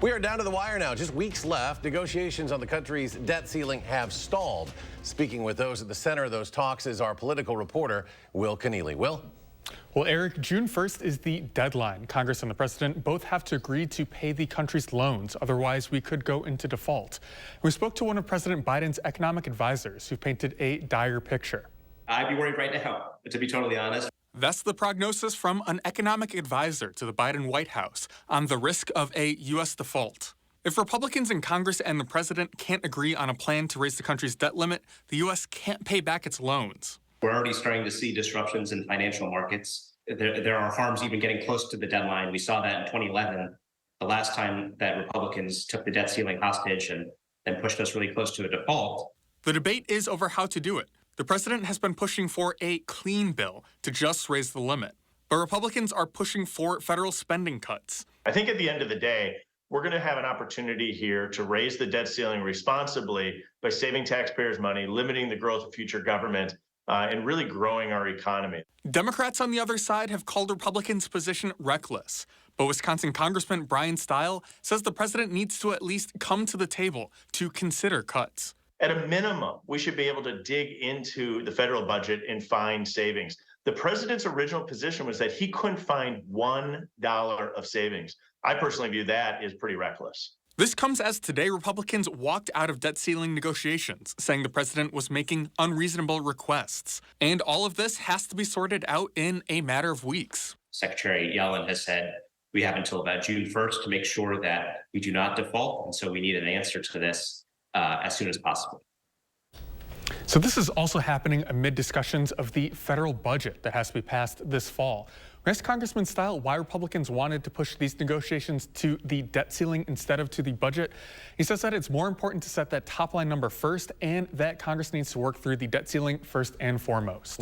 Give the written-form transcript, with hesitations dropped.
We are down to the wire now. Just weeks left. Negotiations on the country's debt ceiling have stalled. Speaking with those at the center of those talks is our political reporter, Will Keneally. Will? Well, Eric, June 1st is the deadline. Congress and the president both have to agree to pay the country's loans. Otherwise, we could go into default. We spoke to one of President Biden's economic advisors who painted a dire picture. I'd be worried right now, to be totally honest. That's the prognosis from an economic advisor to the Biden White House on the risk of a U.S. default. If Republicans in Congress and the president can't agree on a plan to raise the country's debt limit, the U.S. can't pay back its loans. We're already starting to see disruptions in financial markets. There are harms even getting close to the deadline. We saw that in 2011, the last time that Republicans took the debt ceiling hostage and pushed us really close to a default. The debate is over how to do it. The president has been pushing for a clean bill to just raise the limit, but Republicans are pushing for federal spending cuts. I think at the end of the day, we're going to have an opportunity here to raise the debt ceiling responsibly by saving taxpayers' money, limiting the growth of future government, and really growing our economy. Democrats on the other side have called Republicans' position reckless, but Wisconsin Congressman Bryan Steil says the president needs to at least come to the table to consider cuts. At a minimum, we should be able to dig into the federal budget and find savings. The president's original position was that he couldn't find $1 of savings. I personally view that as pretty reckless. This comes as today Republicans walked out of debt ceiling negotiations, saying the president was making unreasonable requests. And all of this has to be sorted out in a matter of weeks. Secretary Yellen has said we have until about June 1st to make sure that we do not default. And so we need an answer to this as soon as possible. So this is also happening amid discussions of the federal budget that has to be passed this fall. We asked Congressman Steil why Republicans wanted to push these negotiations to the debt ceiling instead of to the budget. He says that it's more important to set that top line number first and that Congress needs to work through the debt ceiling first and foremost.